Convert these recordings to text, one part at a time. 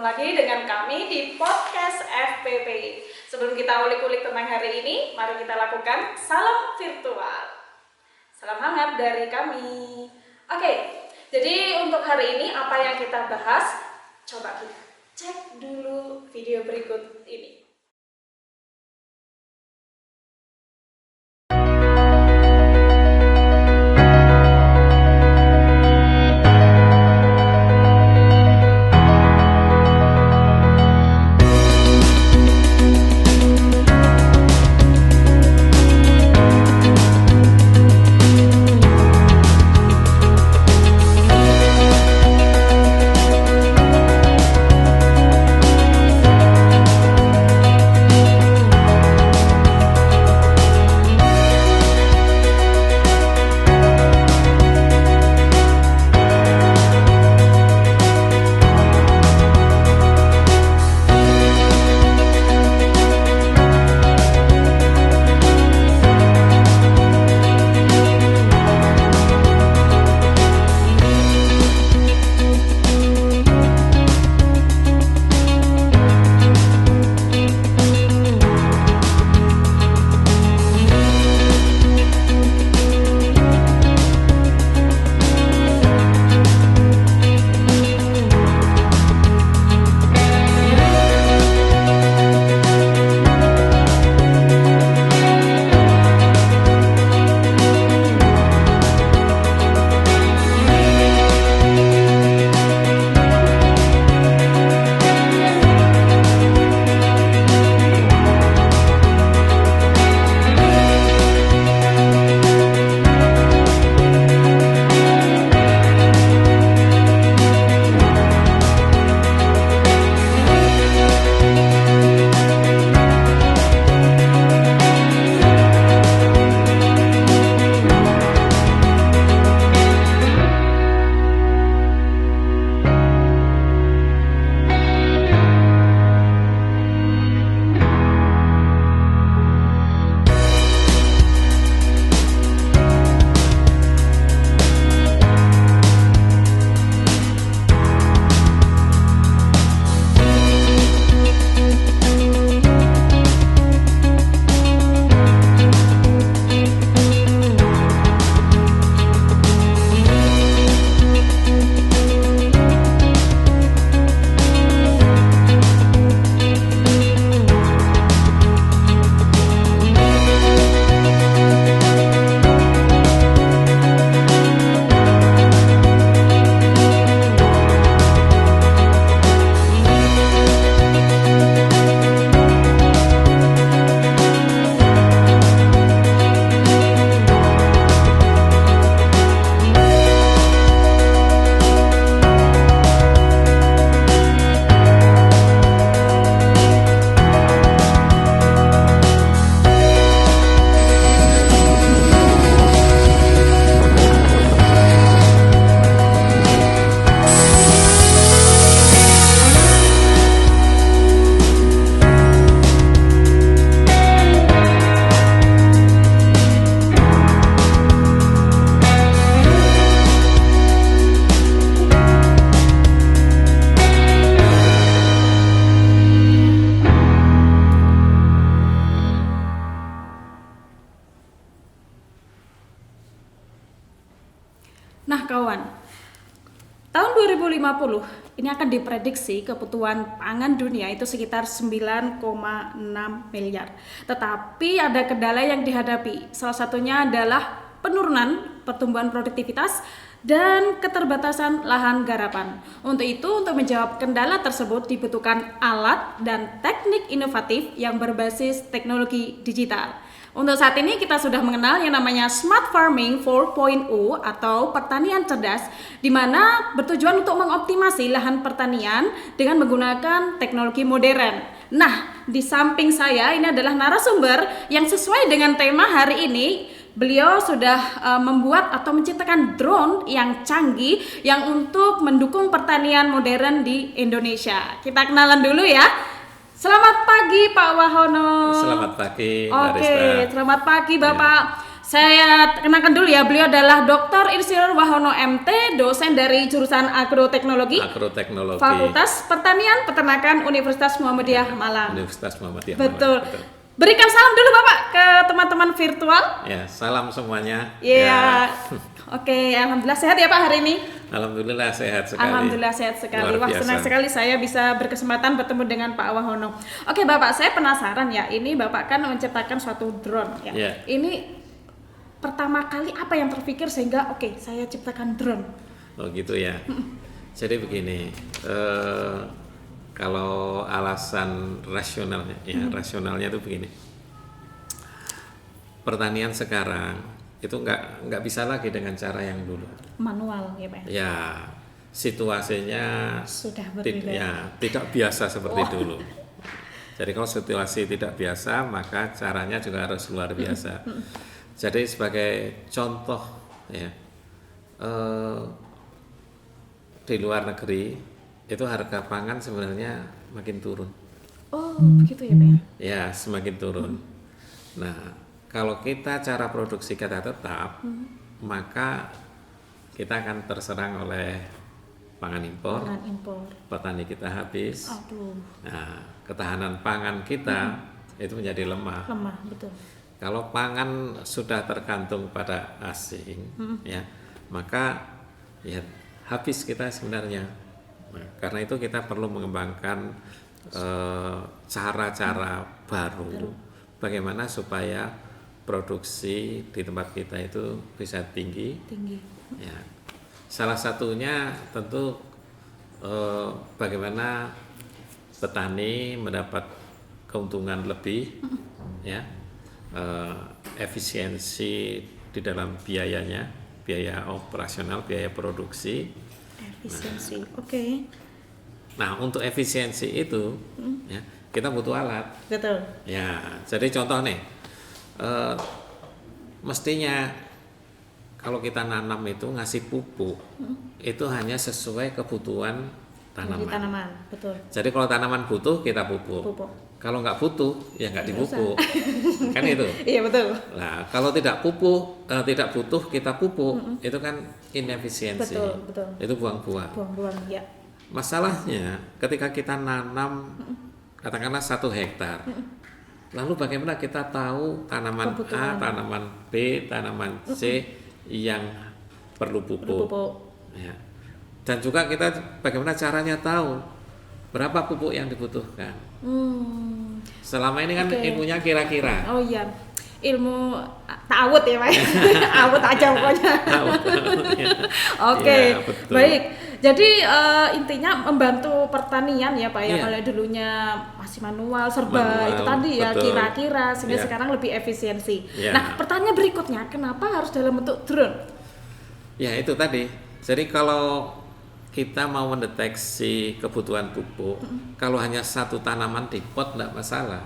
lagi dengan kami di podcast FPP. Sebelum kita ulik-ulik tentang hari ini, mari kita lakukan salam virtual. Salam hangat dari kami. Oke, jadi untuk hari ini apa yang kita bahas? Coba kita cek dulu video berikut ini. Nah kawan, tahun 2050 ini akan diprediksi kebutuhan pangan dunia itu sekitar 9,6 miliar. Tetapi ada kendala yang dihadapi. Salah satunya adalah penurunan pertumbuhan produktivitas dan keterbatasan lahan garapan. Untuk itu, untuk menjawab kendala tersebut dibutuhkan alat dan teknik inovatif yang berbasis teknologi digital. Untuk saat ini kita sudah mengenal yang namanya Smart Farming 4.0 atau pertanian cerdas, di mana bertujuan untuk mengoptimasi lahan pertanian dengan menggunakan teknologi modern. Nah, di samping saya ini adalah narasumber yang sesuai dengan tema hari ini. Beliau sudah membuat atau menciptakan drone yang canggih yang untuk mendukung pertanian modern di Indonesia. Kita kenalan dulu ya. Selamat pagi Pak Wahono. Selamat pagi. Oke, selamat pagi Bapak. Saya kenalkan dulu ya, beliau adalah Dr. Insinyur Wahono MT, dosen dari jurusan Agroteknologi, Fakultas Pertanian Peternakan Universitas Muhammadiyah Malang. Universitas Muhammadiyah Betul. Malang. Betul. Berikan salam dulu Bapak ke teman-teman virtual. Ya, salam semuanya. Iya. Oke, alhamdulillah sehat ya Pak hari ini. Alhamdulillah sehat sekali. Alhamdulillah sehat sekali. Wah, senang sekali saya bisa berkesempatan bertemu dengan Pak Wahono. Oke, Bapak, saya penasaran ya. Ini Bapak kan menciptakan suatu drone ya. Yeah. Ini pertama kali apa yang terpikir sehingga oke, saya ciptakan drone? Oh, gitu ya. Jadi begini, kalau alasan rasionalnya, ya rasionalnya itu begini. Pertanian sekarang itu nggak bisa lagi dengan cara yang dulu. Manual ya Pak? Ya, situasinya sudah berbeda. Tidak biasa seperti dulu. Jadi kalau situasi tidak biasa, maka caranya juga harus luar biasa. Jadi sebagai contoh ya, di luar negeri itu harga pangan sebenarnya makin turun. Oh, begitu ya Pak? Ya, semakin turun. Nah, kalau kita cara produksi kita tetap, maka kita akan terserang oleh pangan impor. Petani kita habis. Aduh. Nah, ketahanan pangan kita itu menjadi lemah. Lemah, betul. Kalau pangan sudah tergantung pada asing, ya, maka ya habis kita sebenarnya. Nah, karena itu kita perlu mengembangkan cara-cara baru, bagaimana supaya produksi di tempat kita itu bisa tinggi. Ya. Salah satunya tentu bagaimana petani mendapat keuntungan lebih, ya, efisiensi di dalam biayanya, biaya operasional, biaya produksi. Efisiensi, oke. Nah, untuk efisiensi itu, ya, kita butuh alat. Betul. Ya, jadi contoh nih. Mestinya kalau kita nanam itu ngasih pupuk itu hanya sesuai kebutuhan tanaman. Betul. Jadi kalau tanaman butuh kita pupuk. Kalau nggak butuh ya nggak dipupuk. Kan itu. Iya betul. Nah, kalau tidak butuh kita pupuk, itu kan inefisiensi. Betul. Itu buang-buang. Ya. Masalahnya ketika kita nanam katakanlah 1 hektar. Lalu bagaimana kita tahu tanaman A, tanaman B, tanaman C yang perlu pupuk? Ya. Dan juga kita bagaimana caranya tahu berapa pupuk yang dibutuhkan? Selama ini kan ilmunya kira-kira. Oh iya, ilmu ta'awud ya Pak. Awud aja pokoknya. Oke, ya, baik. Jadi intinya membantu pertanian ya Pak ya. Kalau dulunya masih manual serba itu tadi ya, kira-kira sehingga sekarang lebih efisiensi. Nah, pertanyaan berikutnya, kenapa harus dalam bentuk drone? Ya itu tadi. Jadi kalau kita mau mendeteksi kebutuhan pupuk, kalau hanya 1 tanaman di pot enggak masalah.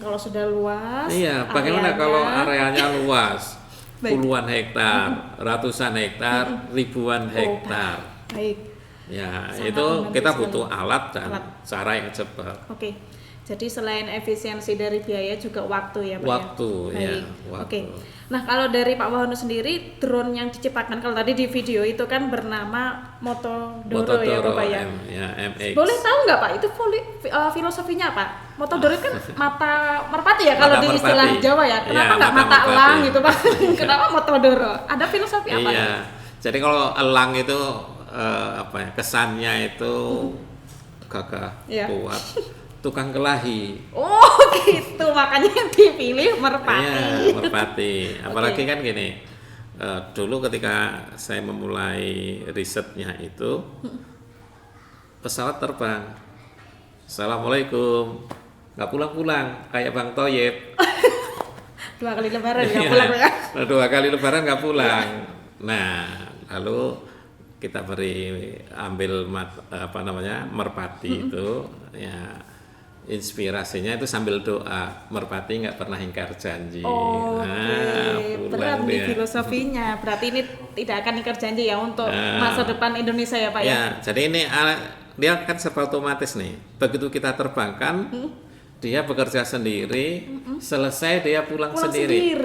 Kalau sudah luas. Iya, bagaimana kalau areanya luas? Puluhan hektar, ratusan hektar, ribuan hektar. Baik. Ya, itu kita butuh alat dan cara yang cepat. Oke. Jadi selain efisiensi dari biaya juga waktu ya Pak. Waktu. Oke. Nah, kalau dari Pak Wahono sendiri, drone yang diciptakan kalau tadi di video itu kan bernama Motodoro ya Bapak ya. MX. Boleh tahu nggak Pak itu filosofinya apa? Motodoro kan mata merpati ya kalau di istilah Jawa ya. Kenapa nggak mata elang gitu Pak? Kenapa Motodoro? Ada filosofi apa? Iya. Jadi kalau elang itu kesannya itu gagah, kuat. Tukang kelahi. Oh gitu, makanya dipilih merpati. Iya, merpati. Apalagi kan gini, dulu ketika saya memulai risetnya itu, pesawat terbang. Assalamualaikum, nggak pulang-pulang, kayak Bang Toyib. 2 kali lebaran nggak pulang ya? 2 kali lebaran nggak pulang. Nah, lalu kita ambil merpati itu, ya. Inspirasinya itu sambil doa, merpati nggak pernah ingkar janji. Berat nih filosofinya. Berarti ini tidak akan ingkar janji ya untuk masa depan Indonesia ya Pak ya. Jadi ini dia kan serba otomatis nih. Begitu kita terbangkan, dia bekerja sendiri, selesai dia pulang sendiri. Iya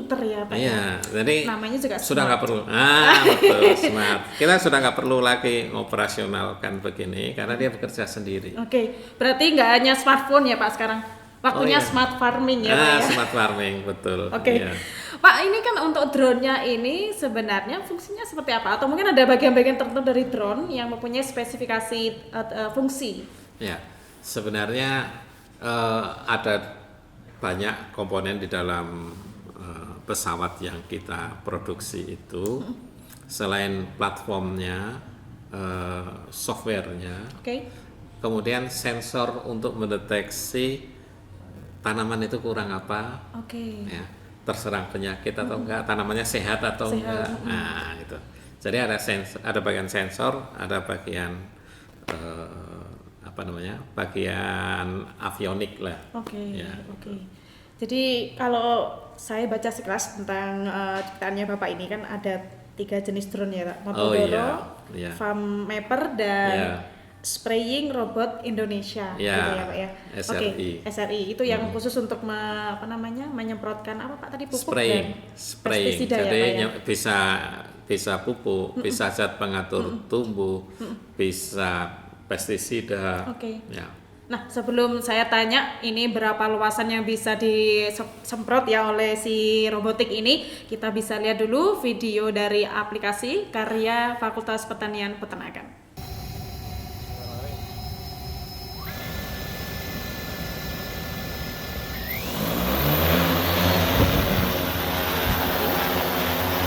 pinter ya Pak. Iya, jadi Namanya juga sudah smart. nggak perlu. Betul, smart. Kita sudah nggak perlu lagi operasionalkan begini karena dia bekerja sendiri. Oke, berarti nggak hanya smartphone ya Pak sekarang. Waktunya iya. smart farming ya Pak ya. Smart farming, betul. Oke, Iya. Pak, ini kan untuk drone-nya ini sebenarnya fungsinya seperti apa? Atau mungkin ada bagian-bagian tertentu dari drone yang mempunyai spesifikasi fungsi? Ya, sebenarnya ada banyak komponen di dalam pesawat yang kita produksi itu. Selain platformnya, softwarenya, Oke. kemudian sensor untuk mendeteksi tanaman itu kurang apa, Oke. ya, terserang penyakit atau enggak, tanamannya sehat atau Sehat, enggak. Nah, itu. Jadi ada ada bagian sensor, ada bagian apa namanya? Bagian avionik lah. Oke, Ya. oke. Jadi kalau saya baca sekilas tentang ciptaannya Bapak ini kan ada 3 jenis drone ya Pak. Oh, Motodoro, iya. Farm Mapper dan Iya. Spraying Robot Indonesia Iya, gitu ya Pak ya. SRI. Oke, SRI itu yang khusus untuk menyemprotkan apa Pak tadi pupuk Spraying, dan spraying. pestisida ya Jadi Pak ya. bisa pupuk, bisa zat pengatur tumbuh, bisa pestisida. Oke. Ya. Nah, sebelum saya tanya ini berapa luasan yang bisa disemprot ya oleh si robotik ini, kita bisa lihat dulu video dari aplikasi karya Fakultas Pertanian Peternakan.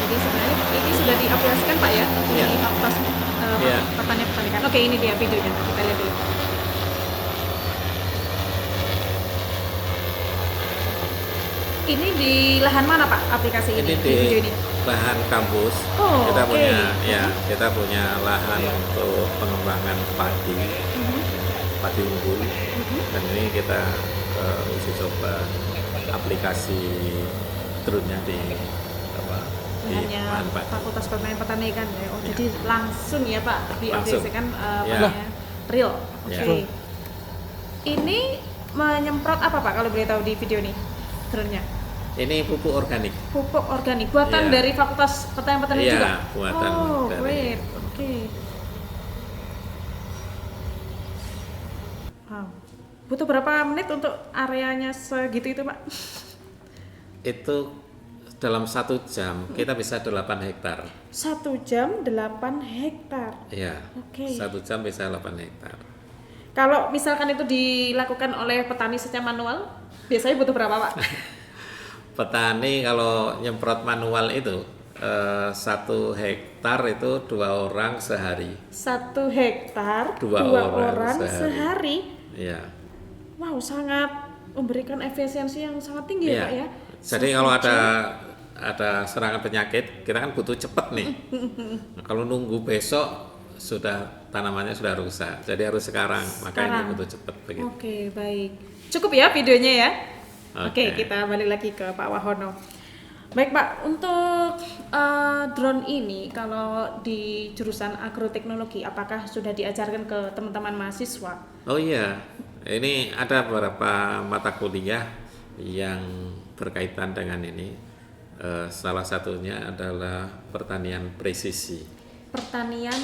Jadi sebenarnya ini sudah diaplikasikan Pak ya di Iya. Fakultas Iya. Pertanian Peternakan. Oke, ini dia videonya. Kita lihat dulu. Ini di lahan mana Pak aplikasi ini? Ini Di video ini. lahan kampus. Oh, kita oke. kita punya lahan untuk pengembangan padi unggul. Dan ini kita uji coba aplikasi drone-nya di Lahannya lahan padi. Fakultas Pertanian Peternakan ya. Oh, Ya. jadi langsung ya Pak Langsung. diaplikasikan Ya. real. Oke. Ya. Ini menyemprot apa Pak kalau boleh tahu di video ini? Drone-nya. Ini pupuk organik. Pupuk organik buatan Iya. dari Fakultas Pertanian Peternakan Iya, juga. buatan Oh, dari- great. Oke. Wow. Butuh berapa menit untuk areanya segitu itu, Pak? Itu dalam 1 jam kita bisa 8 hektar. 1 jam 8 hektar. Iya. Oke. 1 jam bisa 8 hektar. Kalau misalkan itu dilakukan oleh petani secara manual, biasanya butuh berapa, Pak? Petani kalau nyemprot manual itu 1 hektar itu 2 orang sehari. 1 hektar, Dua 2 orang orang sehari. sehari. Iya. Wow, sangat memberikan efisiensi yang sangat tinggi ya, Iya. Pak ya. Jadi kalau ada serangan penyakit, kita kan butuh cepet nih. Nah, kalau nunggu besok tanamannya sudah rusak. Jadi harus sekarang, makanya Sekarang. butuh cepet begitu. Oke, baik. Cukup ya videonya ya. Oke, Oke. kita balik lagi ke Pak Wahono. Baik Pak, untuk drone ini kalau di jurusan agroteknologi, apakah sudah diajarkan ke teman-teman mahasiswa? Oh iya, ini ada beberapa mata kuliah yang berkaitan dengan ini. Salah satunya adalah pertanian presisi. Pertanian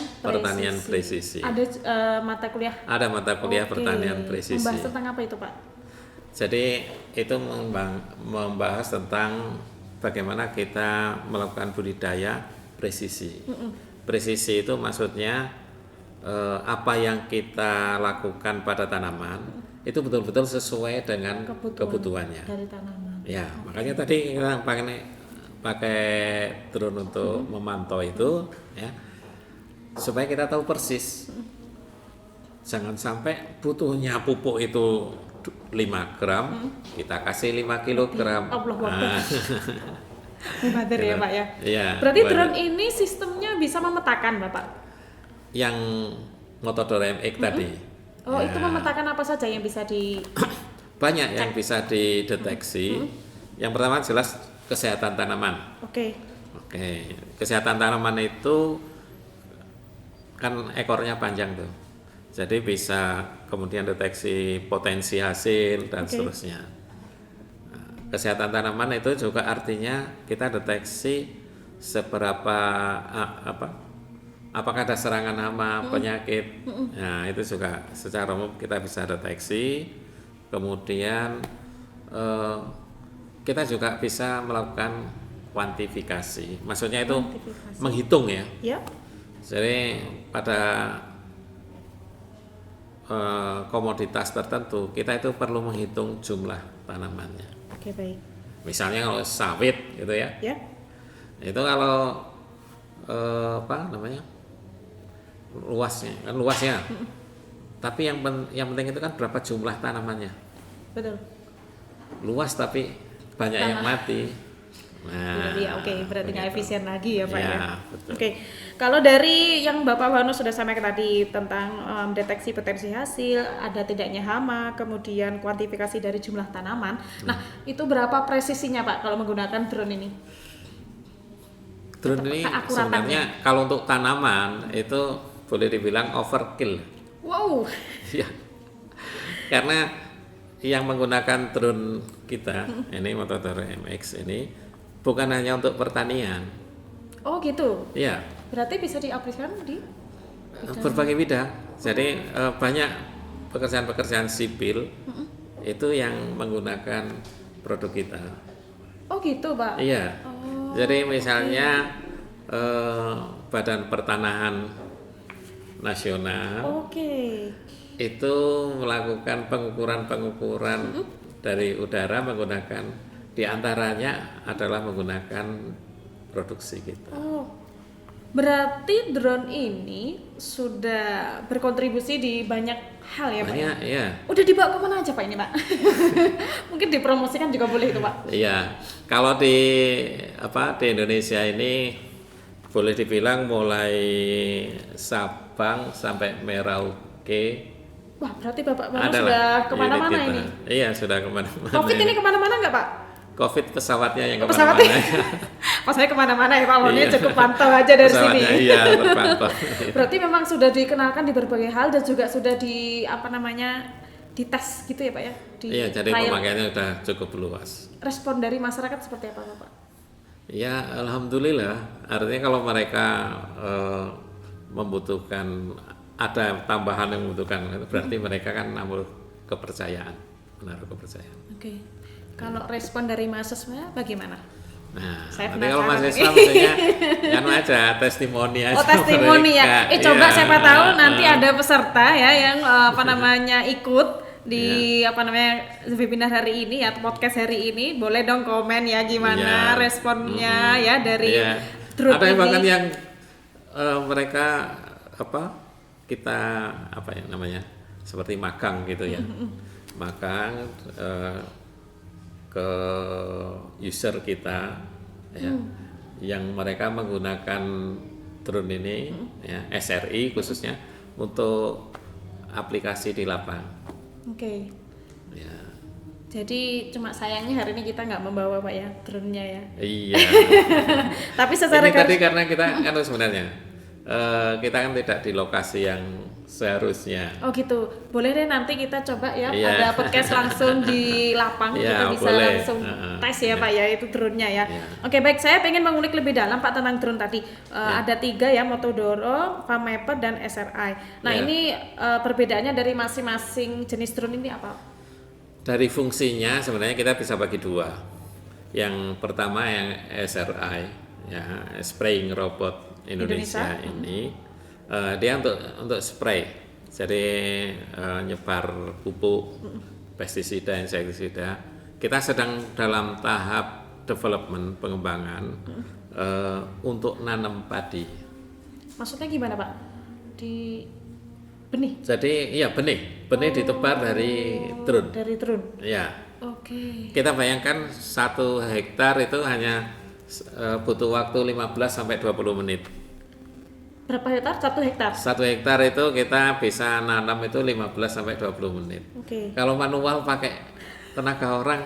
presisi. Ada mata kuliah. Ada mata kuliah Oke. pertanian presisi. Membahas tentang apa itu Pak? Jadi itu membahas tentang bagaimana kita melakukan budidaya presisi. Presisi itu maksudnya apa yang kita lakukan pada tanaman itu betul-betul sesuai dengan kebutuhannya. Dari tanaman. Ya, makanya tadi kita pakai drone untuk memantau itu, ya, supaya kita tahu persis. Jangan sampai butuhnya pupuk itu 5 gram, kita kasih 5 kilogram. Allah Akbar. Nah, Bader ya Pak ya. Iya, Berarti bader. drone ini sistemnya bisa memetakan Bapak? yang Motodoro MX tadi. Oh, Ya, itu memetakan apa saja yang bisa di banyak yang bisa dideteksi. Yang pertama jelas kesehatan tanaman. Oke. Oke, kesehatan tanaman itu kan ekornya panjang tuh. Jadi bisa kemudian deteksi potensi hasil dan Oke. seterusnya. Nah, kesehatan tanaman itu juga artinya kita deteksi seberapa apakah ada serangan hama, penyakit. Nah, itu juga secara umum kita bisa deteksi. Kemudian kita juga bisa melakukan kuantifikasi. Maksudnya itu menghitung ya. Ya. Jadi pada komoditas tertentu kita itu perlu menghitung jumlah tanamannya. Oke, baik. Misalnya kalau sawit gitu ya. Ya. Itu kalau luasnya kan luas ya. Tapi yang penting itu kan berapa jumlah tanamannya. Betul. Luas tapi banyak yang mati. Nah, iya, oke, berarti nggak efisien lagi ya Pak ya. Betul. Oke, kalau dari yang Bapak Wano sudah sampaikan tadi tentang deteksi potensi hasil, ada tidaknya hama, kemudian kuantifikasi dari jumlah tanaman. Nah, itu berapa presisinya Pak kalau menggunakan drone ini? Drone ini sebenarnya kalau untuk tanaman itu boleh dibilang overkill. Wow. Ya, karena yang menggunakan drone kita ini Motodoro MX ini bukan hanya untuk pertanian. Oh gitu. Iya. Berarti bisa diaplikasikan di berbagai bidang. Jadi banyak pekerjaan-pekerjaan sipil itu yang menggunakan produk kita. Oh gitu Pak. Iya. Oh, jadi misalnya Badan Pertanahan Nasional itu melakukan pengukuran dari udara menggunakan diantaranya adalah menggunakan produksi kita. Oh, berarti drone ini sudah berkontribusi di banyak hal ya Pak? Banyak, ya. Udah dibawa kemana aja Pak ini Pak? Mungkin dipromosikan juga boleh itu Pak. Iya, kalau di Indonesia ini boleh dibilang mulai Sabang sampai Merauke. Wah, berarti Bapak sudah kemana-mana ini? Iya, sudah kemana-mana. Covid ini kemana-mana nggak Pak? Covid pesawatnya yang kemana-mana. Maksudnya kemana-mana ya Pak, Wanonya cukup pantau aja dari sini. Iya, terpantau. Berarti memang sudah dikenalkan di berbagai hal dan juga sudah dites gitu ya Pak ya? Iya, jadi pemakaiannya sudah cukup luas. Respon dari masyarakat seperti apa Pak? Ya, alhamdulillah. Artinya kalau mereka membutuhkan ada tambahan yang membutuhkan, berarti mereka kan menaruh kepercayaan. Oke. Kalau respon dari mahasiswa bagaimana? Nah, nanti kalau mahasiswa maksudnya kan aja testimoni aja. Oh, testimoni ya. Coba siapa tahu nanti ada peserta ya yang ikut di webinar hari ini atau podcast hari ini, boleh dong komen ya gimana responnya ya dari drone ada yang ini. bahkan yang mereka kita seperti magang gitu ya. Magang ke user kita ya, yang mereka menggunakan drone ini ya, SRI khususnya untuk aplikasi di lapangan. Oke. Ya. Jadi cuma sayangnya hari ini kita nggak membawa Pak ya drone-nya ya. Iya. Tapi secara tadi karena kita kan sebenarnya kita kan tidak di lokasi yang seharusnya. Oh gitu, boleh deh nanti kita coba ya ada podcast langsung di lapang, kita bisa boleh. langsung tes ya Pak ya itu drone-nya ya. Oke, baik, saya pengen mengulik lebih dalam Pak tentang drone tadi. Ada 3 ya, Motodoro, FarmMapper dan SRI. Nah ini perbedaannya dari masing-masing jenis drone ini apa? Dari fungsinya sebenarnya kita bisa bagi 2. Yang pertama yang SRI ya, Spraying Robot Indonesia. Ini dia untuk spray, jadi nyebar pupuk, pestisida, insektisida. Kita sedang dalam tahap development pengembangan untuk nanam padi. Maksudnya gimana Pak? Di benih? Jadi iya benih ditebar dari drone. Dari drone. Ya. Oke. Kita bayangkan 1 hektar itu hanya butuh waktu 15 sampai 20 menit. Berapa hektar? 1 hektar? 1 hektar itu kita bisa nanam itu 15 sampai 20 menit. Oke. Kalau manual pakai tenaga orang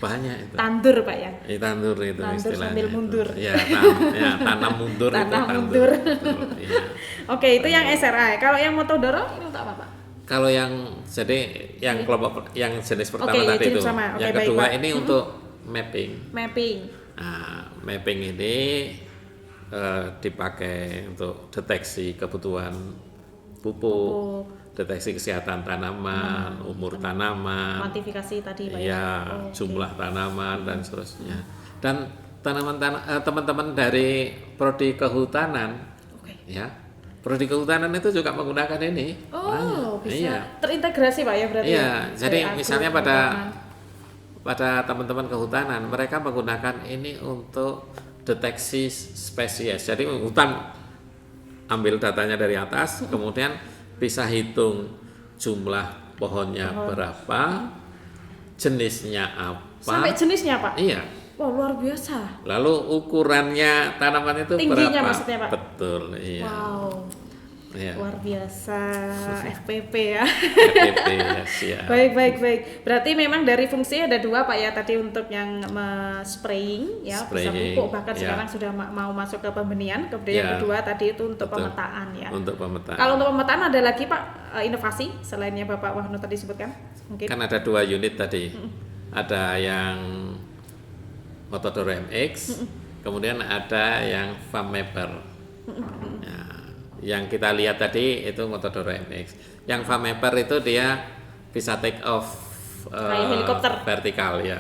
banyak itu. Tandur Pak ya? Tandur itu tandur istilahnya. Sambil mundur. Tanam mundur. Tanam mundur. Oke, itu yang SRI. Kalau yang Motodoro itu untuk apa Pak? Kalau yang kelompok yang jenis pertama tadi itu. Sama. Yang kedua ini untuk mapping. Mapping. Nah, mapping ini dipakai untuk deteksi kebutuhan pupuk, deteksi kesehatan tanaman, umur tanaman, Kuantifikasi tadi Pak ya, Oh, jumlah tanaman dan seterusnya. Dan teman-teman dari prodi kehutanan, ya, prodi kehutanan itu juga menggunakan ini. Oh, Banyak. bisa Iya. terintegrasi Pak ya berarti. Iya, ya? jadi Dari misalnya agro, kehutanan. pada teman-teman kehutanan, mereka menggunakan ini untuk deteksi spesies. Jadi hutan ambil datanya dari atas, kemudian bisa hitung jumlah pohonnya berapa, jenisnya apa. Sampai jenisnya Pak. Iya. Wow, luar biasa. Lalu ukurannya tanaman itu Tingginya berapa? maksudnya, Pak? Betul, iya. Wow. Iya. Luar biasa FPP ya. FPP, ya, siap. Baik. Berarti memang dari fungsi ada dua Pak ya, tadi untuk yang spraying ya, bisa Spraying, pupuk, bahkan ya. sekarang sudah mau masuk ke pembenihan. Kemudian yang Ya. kedua tadi itu untuk Betul. pemetaan ya. Untuk pemetaan. Kalau untuk pemetaan ada lagi Pak inovasi selainnya Bapak Wahno tadi sebutkan? Mungkin. Kan ada 2 unit tadi. Ada yang Motodoro MX, kemudian ada yang FarmMapper. Ya, yang kita lihat tadi itu Motodoro MX. Yang FarmMapper itu dia bisa take off Kayak helikopter. vertikal ya.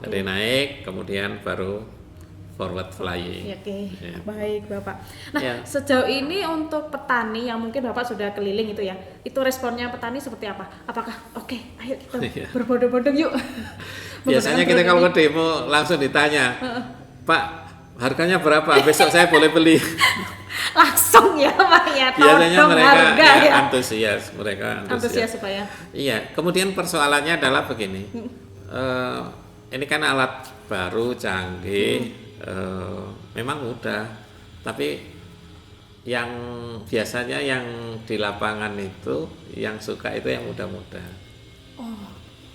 Jadi naik, kemudian baru forward flying. Ya, oke, Ya. baik Bapak. Nah, Ya. sejauh ini untuk petani yang mungkin Bapak sudah keliling itu ya, itu responnya petani seperti apa? Apakah oke, ayo kita Iya. berbondong-bondong yuk. Biasanya kita Menggunakan kalau drone ke demo langsung ditanya, Pak, harganya berapa? Besok saya boleh beli. ini. Langsung ya Pak ya, Biasanya todong mereka harga ya, ya. antusias, mereka Antusias supaya. Iya, kemudian persoalannya adalah begini, ini kan alat baru, canggih, memang mudah, tapi yang biasanya yang di lapangan itu, yang suka itu yang muda-muda. Oh,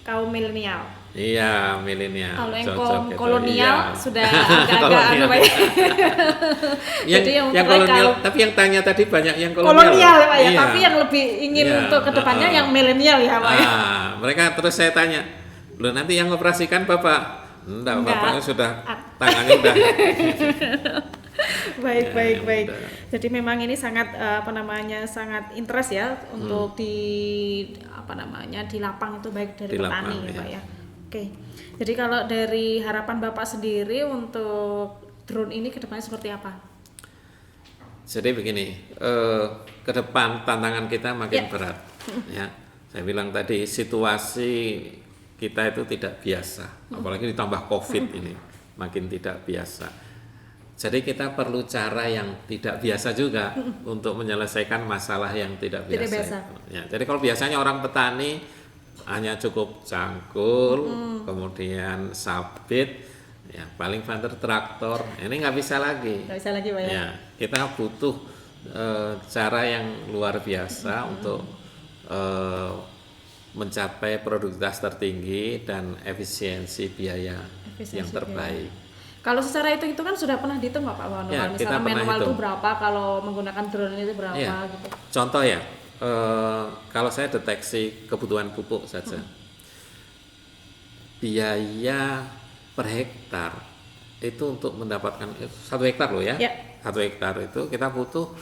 kaum milenial. Iya, milenial. Kalau yang cocok gitu. kolonial Iya. sudah agak-agak Kolonial. anu Pak ya. yang, Jadi yang yang mulai kolonial, kaum- tapi yang tanya tadi banyak yang kolonial ya Pak ya, Iya. tapi yang lebih ingin Iya, untuk kedepannya yang milenial ya Pak ya. Mereka terus saya tanya, loh nanti yang operasikan Bapak? Enggak, Enggak. Bapaknya sudah, tangannya udah. Baik. udah. Jadi memang ini sangat sangat interest ya untuk di di lapang itu baik dari Di petani lapang, ya iya. Pak ya. Oke. Jadi kalau dari harapan Bapak sendiri untuk drone ini ke depannya seperti apa? Jadi begini, ke depan tantangan kita makin Ya. berat. Ya, saya bilang tadi situasi kita itu tidak biasa, apalagi ditambah COVID ini makin tidak biasa. Jadi kita perlu cara yang tidak biasa juga untuk menyelesaikan masalah yang tidak Tidak biasa. biasa. Ya, jadi kalau biasanya orang petani hanya cukup cangkul, kemudian sabit, ya paling banter traktor, ini nggak bisa lagi. Nggak bisa lagi Pak ya. Ya, kita butuh cara yang luar biasa untuk mencapai produktivitas tertinggi dan efisiensi biaya Efisiensi yang terbaik. Kalau secara itu kan sudah pernah dihitung nggak Pak Wano? Ya, Kalau kita misalnya pernah manual itu hitung. berapa, kalau menggunakan drone itu berapa Ya, gitu. contoh ya, kalau saya deteksi kebutuhan pupuk saja, biaya per hektar itu untuk mendapatkan 1 hektar loh ya, Ya. 1 hektar itu kita butuh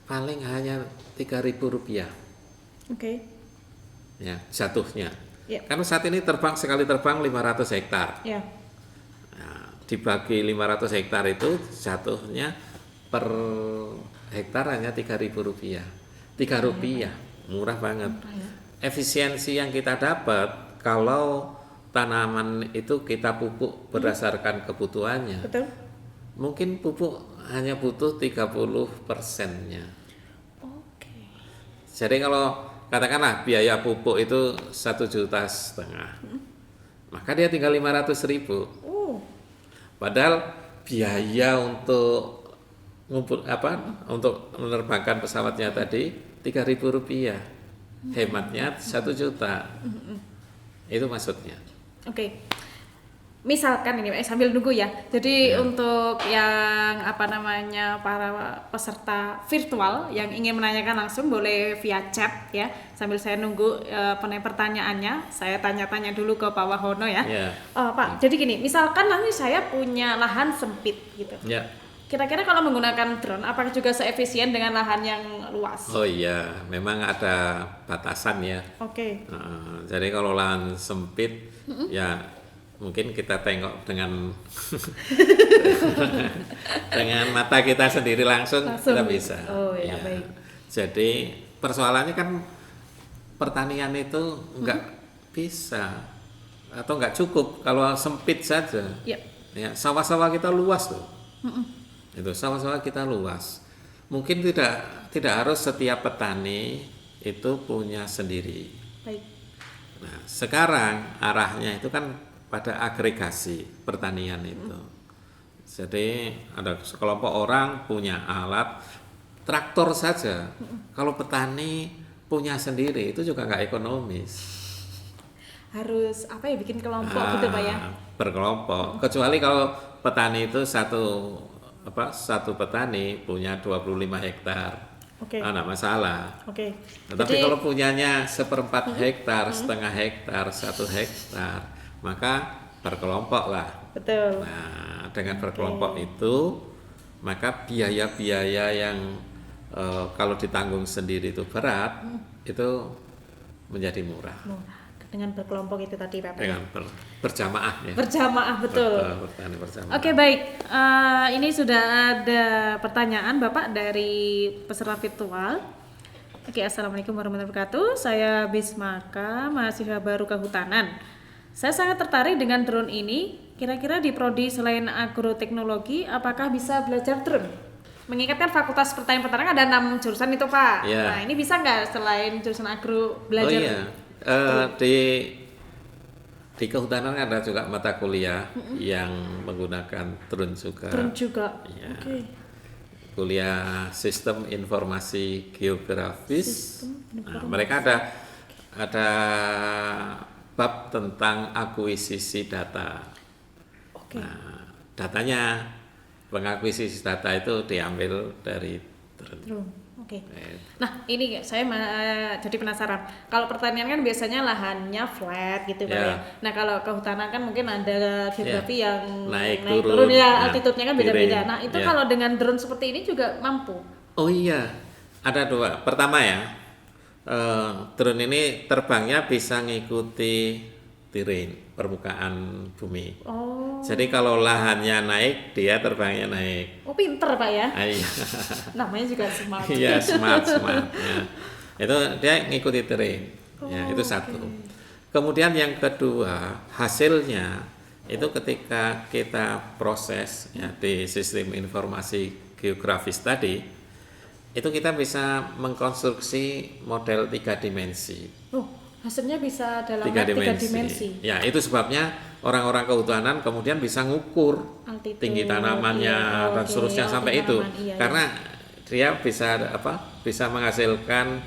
paling hanya Rp3.000 Oke. ya jatuhnya. Ya. Karena saat ini sekali terbang 500 hektar. Ya. Nah, dibagi 500 hektar itu jatuhnya per hektar hanya Rp3.000. Rp3, murah banget. Efisiensi yang kita dapat kalau tanaman itu kita pupuk berdasarkan kebutuhannya, Betul. mungkin pupuk hanya butuh 30%-nya. Oke. Jadi kalau katakanlah biaya pupuk itu 1,5 juta, maka dia tinggal 500.000. Padahal biaya untuk untuk menerbangkan pesawatnya tadi Rp3.000, hematnya 1 juta. Itu maksudnya. Oke. misalkan ini sambil nunggu ya. Jadi untuk yang para peserta virtual yang ingin menanyakan langsung boleh via chat ya. Sambil saya nunggu pertanyaannya, saya tanya-tanya dulu ke Pak Wahono ya. Pak, jadi gini, misalkan nanti saya punya lahan sempit gitu. Kira-kira kalau menggunakan drone, apakah juga seefisien dengan lahan yang luas? Oh iya, memang ada batasan ya. Jadi kalau lahan sempit, ya mungkin kita tengok dengan dengan mata kita sendiri langsung kita bisa. Baik. Jadi persoalannya kan pertanian itu nggak bisa atau nggak cukup kalau sempit saja. Ya, sawah-sawah kita luas tuh. Itu sawah-sawah kita luas. Mungkin tidak harus setiap petani itu punya sendiri. Baik. Nah, sekarang arahnya itu kan pada agregasi pertanian itu. Jadi ada sekelompok orang punya alat traktor saja. Kalau petani punya sendiri itu juga nggak ekonomis. Harus bikin kelompok gitu Pak ya? Berkelompok. Kecuali kalau petani itu satu petani punya 25 hektar. Nggak masalah. Tetapi kalau punyanya 1/4 hektar, setengah hektar, 1 hektar, maka berkelompok lah. Betul. Nah, dengan berkelompok itu, maka biaya-biaya yang kalau ditanggung sendiri itu berat, itu menjadi murah. Dengan berkelompok itu tadi Pak. Dengan berjamaah ya. Berjamaah, betul. Berjamaah. Oke, baik. Ini sudah ada pertanyaan Bapak dari peserta virtual. Assalamualaikum warahmatullahi wabarakatuh. Saya Bismaka, mahasiswa baru kehutanan. Saya sangat tertarik dengan drone ini. Kira-kira di prodi selain agroteknologi, apakah bisa belajar drone? Mengingatkan Fakultas Pertanian Peternakan ada 6 jurusan itu Pak. Nah, ini bisa nggak selain jurusan agro belajar? Di kehutanan ada juga mata kuliah yang menggunakan drone juga. Drone juga. Kuliah Sistem Informasi Geografis. Nah, mereka ada bab tentang akuisisi data. Nah, datanya, pengakuisisi data itu diambil dari drone. Nah, ini saya jadi penasaran. Kalau pertanian kan biasanya lahannya flat gitu Pak ya. Nah, kalau kehutanan kan mungkin ada geografi yang naik turun ya, altitude-nya kan beda-beda. Nah, itu kalau dengan drone seperti ini juga mampu. Oh iya, ada 2. Pertama ya, drone ini terbangnya bisa ngikuti terrain, permukaan bumi. Jadi kalau lahannya naik, dia terbangnya naik. Pinter Pak ya. Iya. Namanya juga smart. Iya, smart. Ya. Itu dia ngikuti terrain. Ya, itu satu. Kemudian yang kedua, hasilnya itu ketika kita proses ya di sistem informasi geografis tadi, itu kita bisa mengkonstruksi model 3 dimensi. Hasilnya bisa dalam 3 dimensi. Ya, itu sebabnya orang-orang kehutanan kemudian bisa ngukur altitude, tinggi tanamannya dan seterusnya sampai itu. Karena dia bisa menghasilkan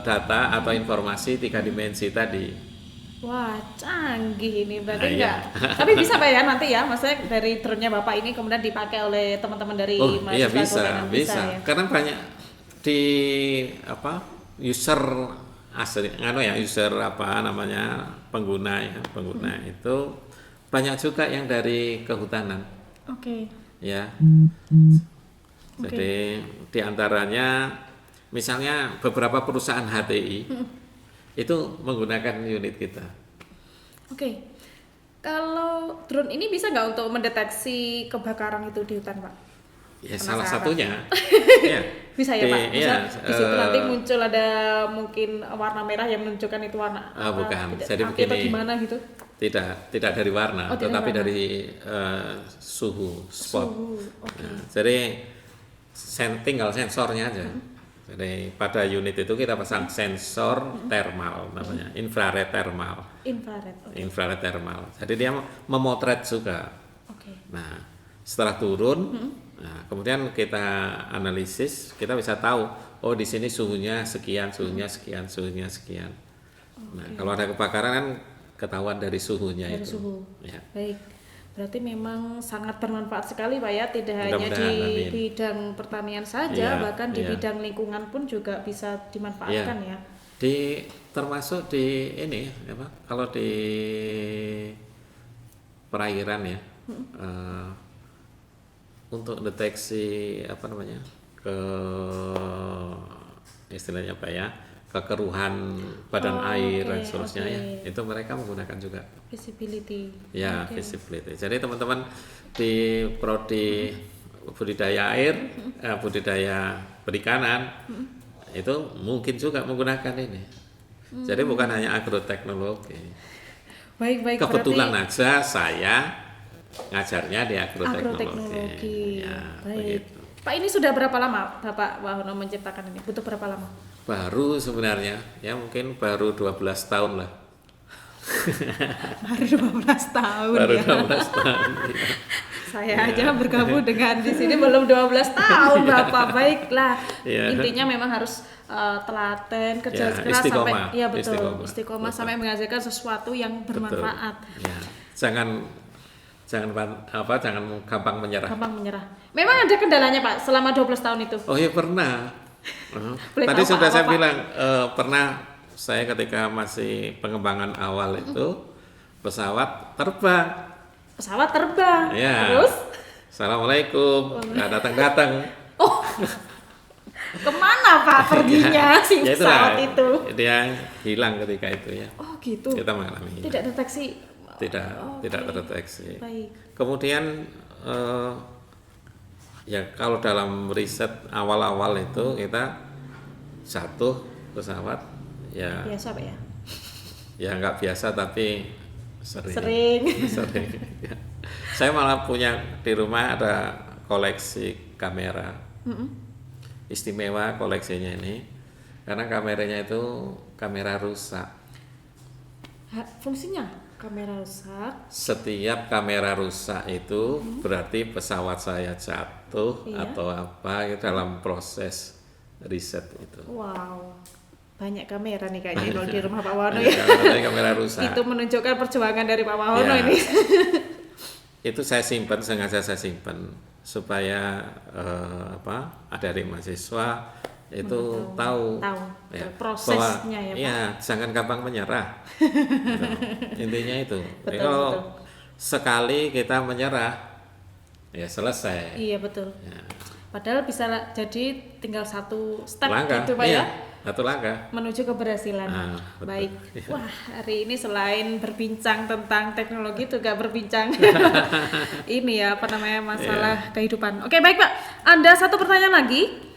data atau informasi 3 dimensi tadi. Wah, canggih ini berarti enggak. Tapi bisa Pak ya nanti ya, maksudnya dari drone-nya Bapak ini kemudian dipakai oleh teman-teman dari mahasiswa bisa. Ya? Karena banyak di user asli user pengguna itu banyak juga yang dari kehutanan. Ya. Jadi diantaranya misalnya beberapa perusahaan HTI itu menggunakan unit kita. Kalau drone ini bisa nggak untuk mendeteksi kebakaran itu di hutan Pak? Ya, salah satunya. Ya. Bisa ya Pak? Di situ nanti muncul ada mungkin warna merah yang menunjukkan itu warna bukan. Jadi begini. Atau gimana gitu? Tidak dari warna, tetapi dari suhu spot. Nah, jadi tinggal sensornya aja. Jadi pada unit itu kita pasang sensor thermal namanya, infrared thermal. Infrared thermal. Jadi dia memotret juga. Nah, setelah turun, nah, kemudian kita analisis, kita bisa tahu, di sini suhunya sekian, suhunya sekian. Nah, kalau ada kebakaran kan ketahuan dari suhunya Dari itu. suhu. Ya. Baik. Berarti memang sangat bermanfaat sekali Pak ya, tidak hanya di Mudah-mudahan, amin. bidang pertanian saja, Iya, bahkan di iya. bidang lingkungan pun juga bisa dimanfaatkan ya. Termasuk di ini apa? Kalau di perairan ya, untuk deteksi apa namanya ke istilahnya apa ya, kekeruhan badan air dan seterusnya ya, itu mereka menggunakan juga Visibility. ya visibility. Jadi teman-teman di prodi budidaya air, budidaya perikanan itu mungkin juga menggunakan ini. Jadi bukan hanya agroteknologi. Baik, Kebetulan berarti aja saya ngajarnya di agroteknologi. agroteknologi. Ya, Baik. begitu. Pak, ini sudah berapa lama Bapak Wahono menciptakan ini? Butuh berapa lama? Baru sebenarnya ya mungkin baru 12 tahun lah. Baru 12 tahun Baru ya. 12 tahun. Ya. Saya aja bergabung dengan di sini belum 12 tahun Bapak. Baiklah. Ya. Intinya memang harus telaten, kerja Ya, keras sampai istiqomah. iya betul, Istiqomah. istiqomah sampai menghasilkan sesuatu yang bermanfaat. Betul. Ya. Jangan gampang menyerah. Gampang menyerah. Memang ada kendalanya Pak selama 12 tahun itu. Oh ya pernah. Boleh Tadi tahu, sudah Pak, saya apa, Pak? bilang pernah saya ketika masih pengembangan awal itu pesawat terbang. Pesawat terbang. Ya. Terus Assalamualaikum. Nggak datang-datang. kemana Pak perginya si Ya pesawat itulah, itu? dia hilang ketika itu ya. Oh gitu. Kita mengalami. Tidak deteksi. Tidak terdeteksi. Baik. Kemudian ya kalau dalam riset awal-awal itu kita jatuh pesawat ya Biasa Pak ya. ya nggak biasa tapi sering. Sering. Ya. Saya malah punya di rumah ada koleksi kamera. Istimewa koleksinya ini karena kameranya itu kamera rusak. Fungsinya kamera rusak. Setiap kamera rusak itu berarti pesawat saya jatuh Iya. atau apa dalam proses riset itu. Wow. Banyak kamera nih kayaknya kalau di rumah Pak Wahono Banyak ya. kamera rusak. Itu menunjukkan perjuangan dari Pak Wahono Ya. ini. Itu saya simpan, sengaja saya simpan supaya adik mahasiswa itu tahu betul, prosesnya bahwa, ya, Pak. ya jangan gampang menyerah. Gitu. Intinya itu. Betul, Kalau betul. sekali kita menyerah ya selesai. Iya betul. Ya. Padahal bisa jadi tinggal satu step Langkah, gitu Pak iya, ya. satu langkah. Menuju keberhasilan. Betul. Baik. Iya. Wah, hari ini selain berbincang tentang teknologi juga berbincang ini ya apa namanya masalah kehidupan. Oke, baik Pak. Ada satu pertanyaan lagi.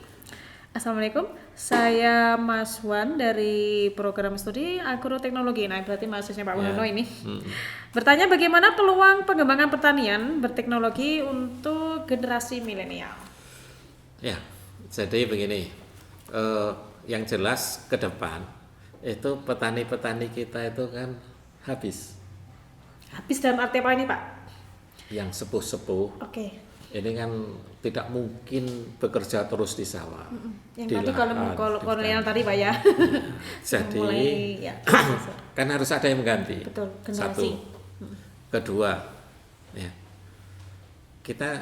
Assalamualaikum. Saya Mas Wan dari program studi agroteknologi. Nah, berarti mahasiswanya Pak Wahono ini. Bertanya bagaimana peluang pengembangan pertanian berteknologi untuk generasi milenial? Ya, jadi begini. Yang jelas ke depan itu petani-petani kita itu kan habis. Habis dalam arti apa ini Pak? Yang sepuh-sepuh Oke. ini kan tidak mungkin bekerja terus di sawah. Yang di tadi lahan, kalau di kolonial hutan. tadi Pak ya. Jadi Mulai ya. kan harus ada yang mengganti. Betul, generasi. Satu. Kedua, ya kita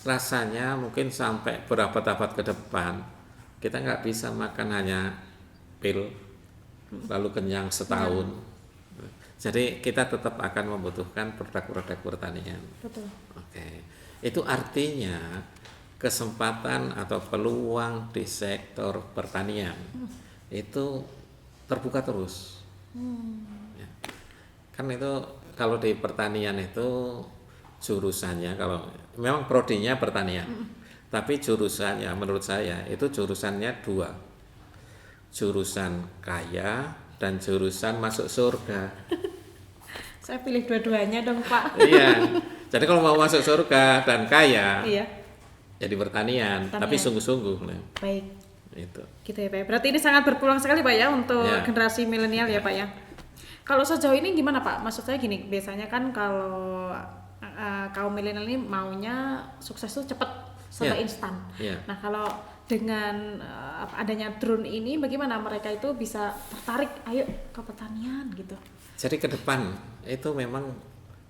rasanya mungkin sampai berabad-abad ke depan kita nggak bisa makan hanya pil lalu kenyang setahun. Jadi kita tetap akan membutuhkan produk-produk pertanian. Betul. Oke, itu artinya kesempatan atau peluang di sektor pertanian itu terbuka terus. Ya. Kan itu kalau di pertanian itu jurusannya kalau memang prodinya pertanian, tapi jurusannya menurut saya itu jurusannya dua, jurusan kaya dan jurusan masuk surga. Saya pilih dua-duanya dong Pak. Iya. Jadi kalau mau masuk surga dan kaya, Iya. jadi pertanian, tapi sungguh-sungguh. Nah, Baik. itu. Gitu ya Pak. Berarti ini sangat berpeluang sekali Pak ya untuk Ya. generasi milenial ya Pak ya. Kalau sejauh ini gimana Pak? Maksud saya gini, biasanya kan kalau kaum milenial ini maunya sukses tuh cepat serba Ya. instan. Ya. Nah kalau dengan adanya drone ini, bagaimana mereka itu bisa tertarik, ayo ke pertanian gitu? Jadi ke depan itu memang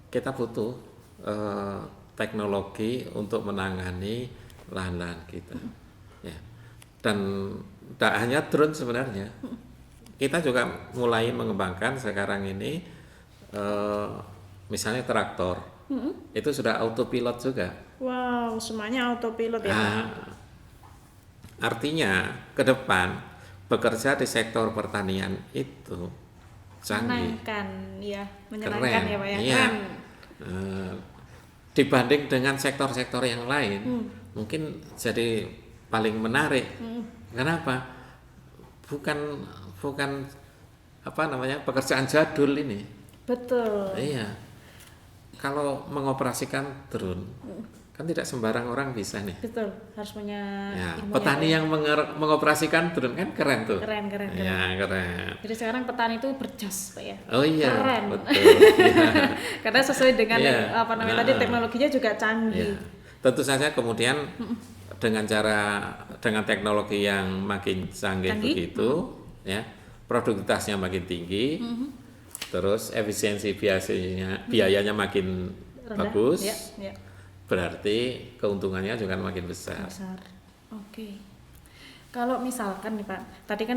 kita butuh eh, teknologi untuk menangani lahan-lahan kita. Ya. Dan tidak hanya drone sebenarnya, kita juga mulai mengembangkan sekarang ini misalnya traktor, itu sudah autopilot juga. Wow, semuanya autopilot ya Pak. Nah, artinya ke depan bekerja di sektor pertanian itu canggih, Menyenangkan ya, menyenangkan keren, ya Pak ya. iya. Keren. Eh, dibanding dengan sektor-sektor yang lain, mungkin jadi paling menarik. Kenapa? Bukan bukan apa namanya pekerjaan jadul ini. Betul. Iya. Kalau mengoperasikan drone, kan tidak sembarang orang bisa nih. Betul, harus punya Ya, ilmunya, petani Pak. yang mengoperasikan drone kan keren tuh. Keren. Ya, keren. Jadi sekarang petani itu berjas Pak ya. Oh iya, Keren. betul. Iya. Karena sesuai dengan Iya. apa namanya tadi, Nah, teknologinya juga ya. canggih. Tentu saja kemudian dengan teknologi yang makin canggih, Canggih. begitu, ya, produktivitasnya makin tinggi, terus efisiensi biayanya makin Rendah. bagus, Ya. berarti keuntungannya juga makin besar. Besar. Oke. Kalau misalkan nih Pak, tadi kan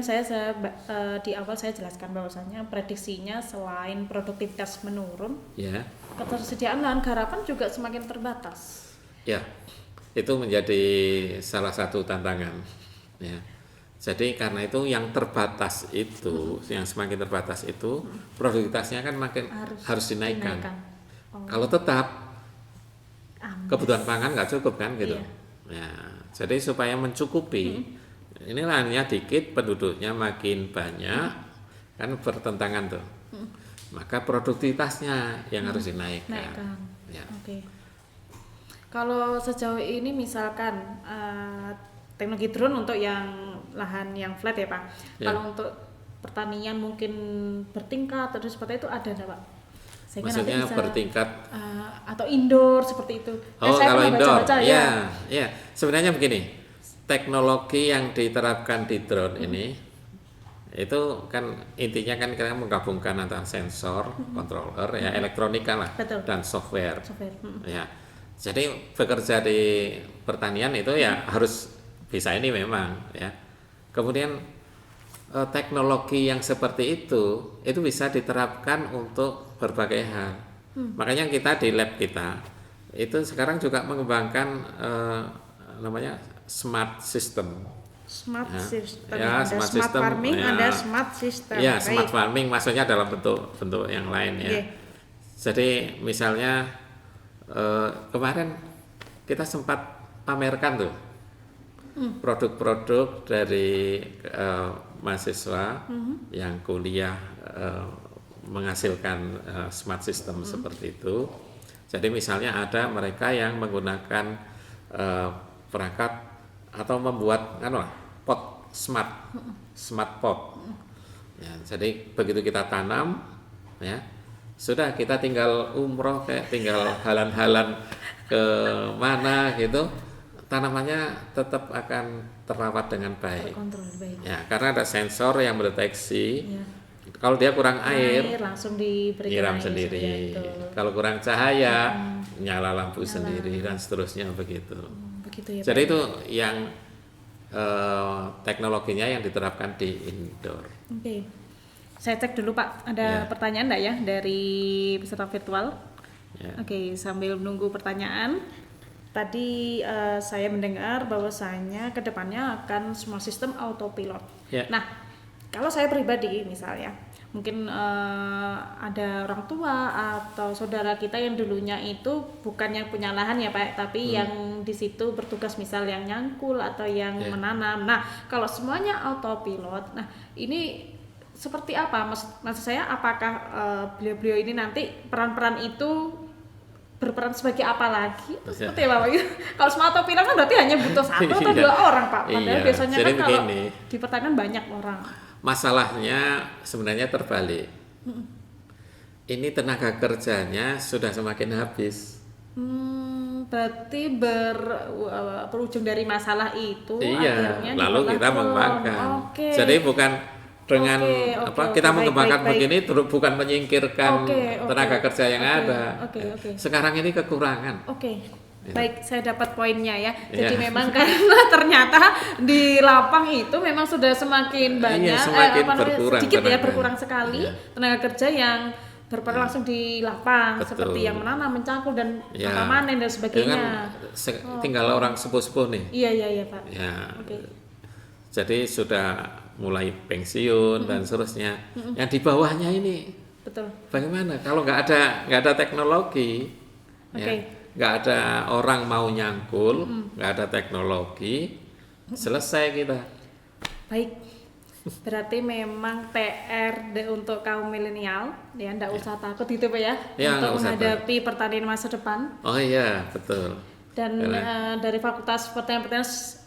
di awal saya jelaskan bahwasannya prediksinya selain produktivitas menurun, Ya, ketersediaan lahan garapan juga semakin terbatas. ya, itu menjadi salah satu tantangan. Ya, jadi karena itu yang terbatas itu, yang semakin terbatas itu, produktivitasnya kan makin harus dinaikkan. Oh, Kalau tetap aman. kebutuhan pangan nggak cukup kan gitu. Iya. Ya, jadi supaya mencukupi, ini lahannya dikit, penduduknya makin banyak, kan bertentangan tuh. Maka produktivitasnya yang harus dinaikkan. Naikkan. Ya. Oke. Kalau sejauh ini misalkan teknologi drone untuk yang lahan yang flat ya Pak. Ya. Kalau untuk pertanian mungkin bertingkat atau seperti itu ada nggak Pak? Sehingga Maksudnya nanti bisa, bertingkat. atau indoor seperti itu. Oh, Saya kalau pernah indoor, baca-baca, ya. Sebenarnya begini, teknologi yang diterapkan di drone ini, itu kan intinya kan kita menggabungkan antara sensor, controller, ya elektronika lah, Betul. dan software. Software. Ya, jadi bekerja di pertanian itu ya harus bisa ini memang, ya. Kemudian teknologi yang seperti itu bisa diterapkan untuk berbagai hal. Makanya kita di lab kita itu sekarang juga mengembangkan namanya smart system. Smart Ya. system. Ya, Ada smart smart system, farming, ya. ada smart system. Ya, Baik. smart farming maksudnya dalam bentuk yang lain ya. Iya. Jadi misalnya kemarin kita sempat pamerkan tuh produk-produk dari mahasiswa yang kuliah menghasilkan smart system seperti itu. Jadi misalnya ada mereka yang menggunakan perangkat atau membuat pot smart pot. Ya, jadi begitu kita tanam, ya sudah kita tinggal umroh, kayak tinggal halan-halan ke mana gitu, tanamannya tetap akan terawat dengan baik. Terkontrol baik. Ya, karena ada sensor yang mendeteksi. Ya. Kalau dia kurang air, langsung diberikan nyiram air, sendiri. gitu. Kalau kurang cahaya, nyala lampu sendiri dan seterusnya begitu. Begitu ya. Jadi Pak. itu yang teknologinya yang diterapkan di indoor. Oke. Saya cek dulu Pak, ada Ya. pertanyaan enggak ya dari peserta virtual? Ya. Oke, sambil menunggu pertanyaan. Tadi saya mendengar bahwasanya kedepannya akan semua sistem autopilot. Ya. Nah, kalau saya pribadi misalnya, mungkin ada orang tua atau saudara kita yang dulunya itu bukan yang punya lahan ya Pak, tapi yang di situ bertugas misal yang nyangkul atau yang Ya. menanam. Nah, kalau semuanya autopilot, nah ini seperti apa? Maksud saya apakah beliau-beliau ini nanti peran-peran itu berperan sebagai apa lagi? Seperti apa Pak? Kalau semua autopilot kan berarti hanya butuh satu atau Iya. dua orang Pak. Padahal Iya. biasanya Jadi kan kalau begini. di pertanian banyak orang. Masalahnya sebenarnya terbalik. Ini tenaga kerjanya sudah semakin habis. Berarti berujung dari masalah itu Iya, akhirnya lalu dibuatlah kita drone. mengembangkan. Oke. Jadi bukan dengan kita mengembangkan baik. begini bukan menyingkirkan tenaga kerja yang ada. Oke. Sekarang ini kekurangan. Oke. Ya. Baik, saya dapat poinnya ya. Jadi Ya. memang karena ternyata di lapang itu memang sudah semakin banyak, semakin berkurang sedikit ya, tenaga. berkurang sekali Ya. tenaga kerja yang berperan langsung di lapang, Betul. seperti yang menanam, mencangkul dan Ya. panen dan Itu sebagainya. kan tinggal orang sepuh-sepuh nih. Iya Pak. Ya. Oke. Jadi sudah mulai pensiun dan seterusnya. Yang di bawahnya ini Betul. bagaimana? Kalau nggak ada teknologi, Oke. ya, nggak ada orang mau nyangkul, nggak ada teknologi, selesai kita. Baik. Berarti memang PR untuk kaum milenial ya, ndak usah takut gitu Pak ya, Ya, nggak untuk usah menghadapi pertanian masa depan. Oh iya, betul. Dan dari Fakultas Pertanian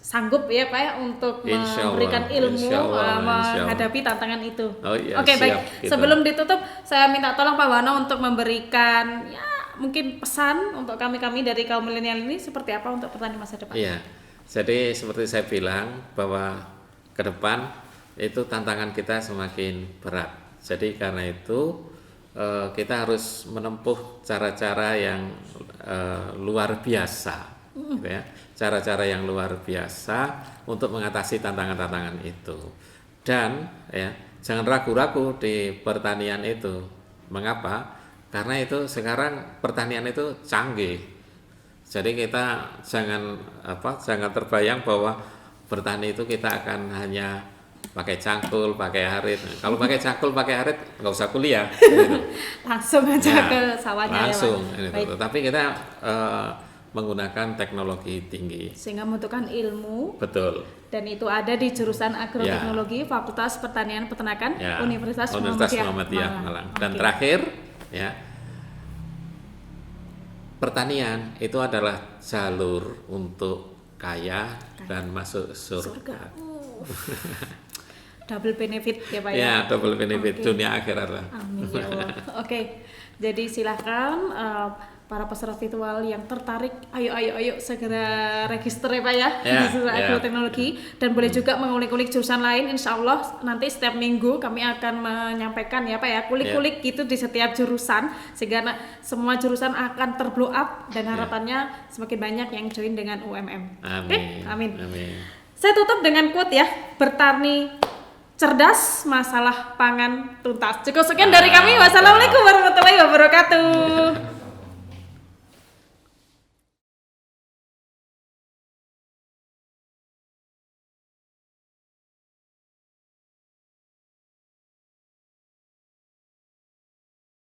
sanggup ya Pak ya untuk Insya Allah, memberikan ilmu insya Allah. menghadapi tantangan itu. Oh iya, Oke, baik. siap, gitu. Sebelum ditutup, saya minta tolong Pak Wano untuk memberikan ya mungkin pesan untuk kami dari kaum milenial ini seperti apa untuk pertanian masa depan. Iya. Jadi seperti saya bilang bahwa ke depan itu tantangan kita semakin berat. Jadi karena itu kita harus menempuh cara-cara yang luar biasa, gitu ya. Cara-cara yang luar biasa untuk mengatasi tantangan-tantangan itu. Dan ya, jangan ragu-ragu di pertanian itu. Mengapa? Karena itu sekarang pertanian itu canggih. Jadi kita jangan terbayang bahwa bertani itu kita akan hanya pakai cangkul, pakai arit. Kalau pakai cangkul, pakai arit nggak usah kuliah. Gitu. Langsung aja ke sawahnya langsung, ya Pak. gitu. Tapi kita menggunakan teknologi tinggi. Sehingga membutuhkan ilmu. Betul. Dan itu ada di jurusan agroteknologi Fakultas Pertanian Peternakan Universitas Muhammadiyah Malang. Dan terakhir ya, pertanian itu adalah jalur untuk kaya dan masuk surga. Double benefit ya Pak ya. Ya, double benefit dunia akhirat lah. Amin ya Allah. Oke. Jadi silahkan para peserta virtual yang tertarik, ayo segera register ya Pak ya, di jurusan agroteknologi, dan boleh juga mengulik-ulik jurusan lain. Insya Allah nanti setiap minggu kami akan menyampaikan ya Pak ya, kulik-kulik gitu di setiap jurusan, sehingga semua jurusan akan terblow up dan harapannya semakin banyak yang join dengan UMM. Amin. Amin. Amin. Saya tutup dengan quote ya, bertani cerdas, masalah pangan tuntas. Cukup sekian dari kami. Wassalamualaikum warahmatullahi wabarakatuh.